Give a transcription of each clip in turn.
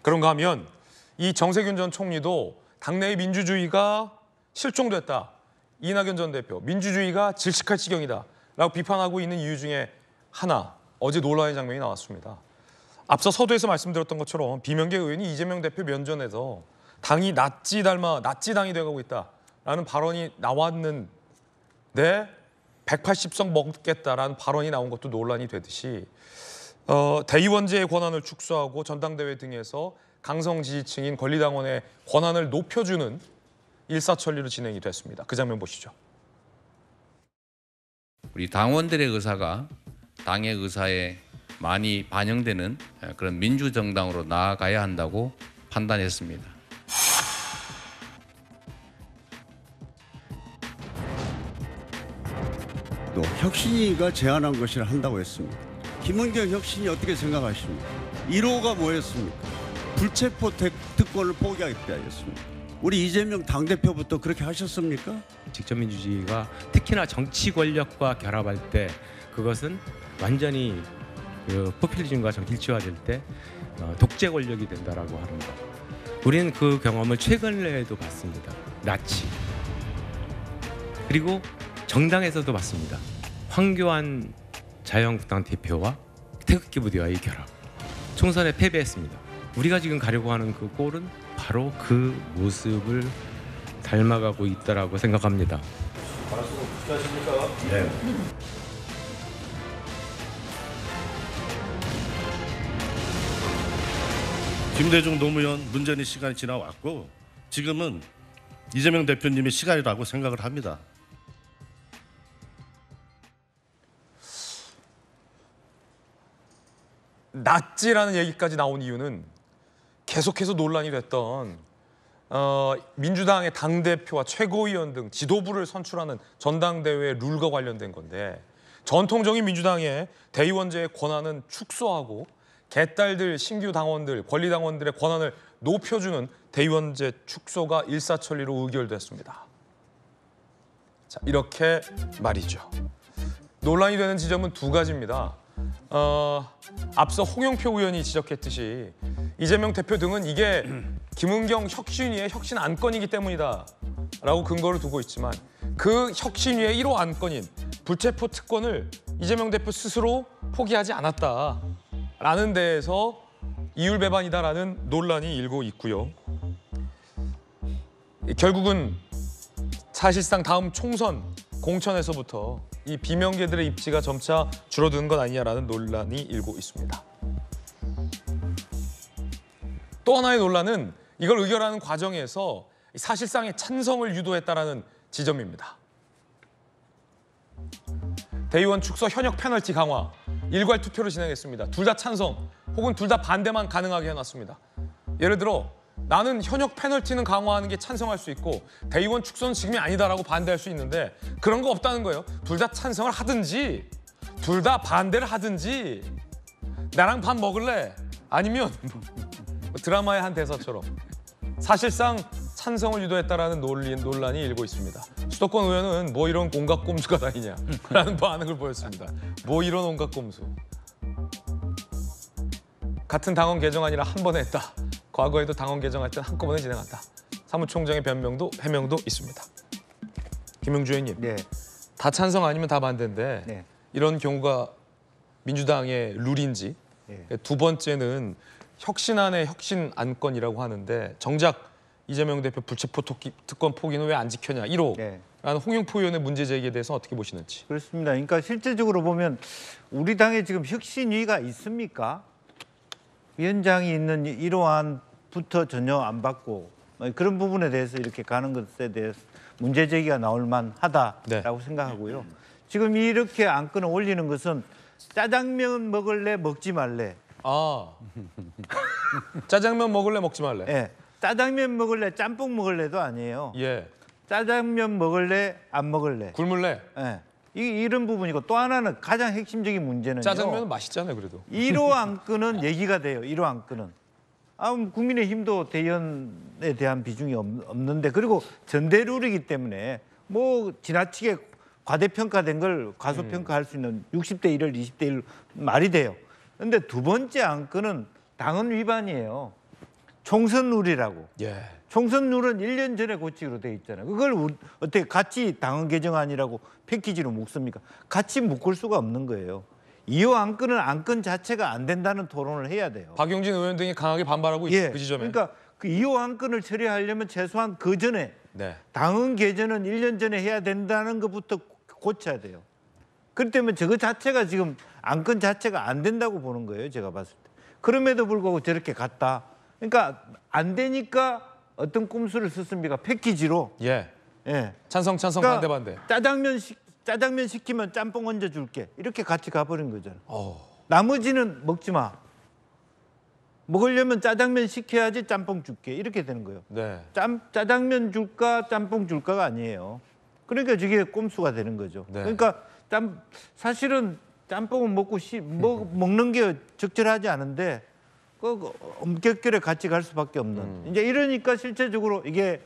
그런가 하면 이 정세균 전 총리도 당내의 민주주의가 실종됐다. 이낙연 전 대표, 민주주의가 질식할 지경이다. 라고 비판하고 있는 이유 중에 하나, 어제 논란의 장면이 나왔습니다. 앞서 서두에서 말씀드렸던 것처럼 비명계 의원이 이재명 대표 면전에서 당이 나치 닮아 나치당이 되어가고 있다라는 발언이 나왔는데 180석 먹겠다라는 발언이 나온 것도 논란이 되듯이 대의원제의 권한을 축소하고 전당대회 등에서 강성 지지층인 권리당원의 권한을 높여주는 일사천리로 진행이 됐습니다. 그 장면 보시죠. 우리 당원들의 의사가 당의 의사에 많이 반영되는 그런 민주정당으로 나아가야 한다고 판단했습니다. 또 혁신위가 제안한 것이라 한다고 했습니다. 김은경 혁신이 어떻게 생각하십니까? 1호가 뭐였습니까? 불체포 특권을 포기하겠다 했습니다. 우리 이재명 당대표부터 그렇게 하셨습니까? 직접 민주주의가 특히나 정치 권력과 결합할 때 그것은 완전히 포퓰리즘과 일치화될 때 독재 권력이 된다라고 하는 것. 우리는 그 경험을 최근에도 봤습니다. 나치. 그리고 정당에서도 봤습니다. 황교안 자유한국당 대표와 태극기 부대와의 결합. 총선에 패배했습니다. 우리가 지금 가려고 하는 그 꼴은 바로 그 모습을 닮아가고 있다라고 생각합니다. 말씀 어떻게 하십니까? 네. 김대중 노무현 문재인 시간이 지나왔고 지금은 이재명 대표님의 시간이라고 생각을 합니다. 나치라는 얘기까지 나온 이유는 계속해서 논란이 됐던 민주당의 당대표와 최고위원 등 지도부를 선출하는 전당대회 룰과 관련된 건데 전통적인 민주당의 대의원제의 권한은 축소하고 개딸들, 신규 당원들, 권리당원들의 권한을 높여주는 대의원제 축소가 일사천리로 의결됐습니다. 자, 이렇게 말이죠. 논란이 되는 지점은 두 가지입니다. 앞서 홍영표 의원이 지적했듯이 이재명 대표 등은 이게 김은경 혁신위의 혁신 안건이기 때문이다 라고 근거를 두고 있지만 그 혁신위의 1호 안건인 불체포 특권을 이재명 대표 스스로 포기하지 않았다라는 데에서 이율배반이다라는 논란이 일고 있고요. 결국은 사실상 다음 총선 공천에서부터 이 비명계들의 입지가 점차 줄어드는 것 아니냐라는 논란이 일고 있습니다. 또 하나의 논란은 이걸 의결하는 과정에서 사실상의 찬성을 유도했다라는 지점입니다. 대의원 축소 현역 페널티 강화, 일괄 투표를 진행했습니다. 둘 다 찬성 혹은 둘 다 반대만 가능하게 해놨습니다. 예를 들어 나는 현역 페널티는 강화하는 게 찬성할 수 있고 대의원 축소는 지금이 아니다라고 반대할 수 있는데 그런 거 없다는 거예요. 둘 다 찬성을 하든지 둘 다 반대를 하든지 나랑 밥 먹을래? 아니면 드라마의 한 대사처럼 사실상 찬성을 유도했다라는 논란이 일고 있습니다. 수도권 의원은 뭐 이런 온갖 꼼수가 다니냐라는 반응을 보였습니다. 뭐 이런 온갖 꼼수. 같은 당원 개정안이라 한 번에 했다. 과거에도 당원 개정할 때는 한꺼번에 진행한다. 사무총장의 해명도 있습니다. 김용주 의원님, 네. 다 찬성 아니면 다 반대인데 네. 이런 경우가 민주당의 룰인지 네. 두 번째는 혁신안의 혁신 안건이라고 하는데 정작 이재명 대표 불체포 특권 포기는 왜 안 지켰냐 1호 네. 라는 홍영표 의원의 문제 제기에 대해서 어떻게 보시는지. 그렇습니다. 그러니까 실질적으로 보면 우리 당에 지금 혁신위가 있습니까? 위원장이 있는 1호안부터 전혀 안 받고 그런 부분에 대해서 이렇게 가는 것에 대해서 문제 제기가 나올 만하다라고 생각하고요. 지금 이렇게 안건을 올리는 것은 짜장면 먹을래 먹지 말래. 짜장면 먹을래 먹지 말래. 예. 짜장면 먹을래 짬뽕 먹을래도 아니에요. 예. 짜장면 먹을래 안 먹을래. 굶을래. 예. 이런 부분이고 또 하나는 가장 핵심적인 문제는요. 짜장면은 맛있잖아요, 그래도. 1호 안건은 얘기가 돼요. 1호 안건은. 국민의힘도 대의원에 대한 비중이 없는데 그리고 전대룰이기 때문에 뭐 지나치게 과대평가된 걸 과소평가할 수 있는 60대 1을 20대 1 말이 돼요. 그런데 두 번째 안건은 당헌 위반이에요. 총선 룰이라고. 예. 총선 룰은 1년 전에 고치기로 돼 있잖아요. 그걸 어떻게 같이 당헌 개정안이라고 패키지로 묶습니까? 같이 묶을 수가 없는 거예요. 2호 안건은 안건 자체가 안 된다는 토론을 해야 돼요. 박용진 의원 등이 강하게 반발하고 있죠. 그 지점에. 그러니까 그 2호 안건을 처리하려면 최소한 그 전에 네. 당헌 개정은 1년 전에 해야 된다는 것부터 고쳐야 돼요. 그렇기 때문에 저거 자체가 지금 안건 자체가 안 된다고 보는 거예요. 제가 봤을 때. 그럼에도 불구하고 저렇게 갔다. 그러니까 안 되니까 어떤 꼼수를 썼습니까? 패키지로. 예. 예. 찬성 그러니까 반대. 짜장면 시키면 짬뽕 얹어 줄게. 이렇게 같이 가버린 거잖아. 어. 나머지는 먹지 마. 먹으려면 짜장면 시켜야지 짬뽕 줄게. 이렇게 되는 거예요. 네. 짜장면 줄까 짬뽕 줄까가 아니에요. 그러니까 저게 꼼수가 되는 거죠. 네. 그러니까 사실은 짬뽕은 먹는 게 적절하지 않은데 그 엄격결에 같이 갈 수밖에 없는. 이제 이러니까 실제적으로 이게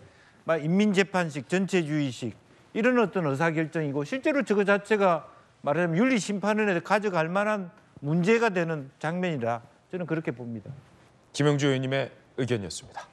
막 인민재판식, 전체주의식 이런 어떤 의사결정이고 실제로 저거 자체가 말하자면 윤리심판원에 가져갈 만한 문제가 되는 장면이라 저는 그렇게 봅니다. 김영주 의원님의 의견이었습니다.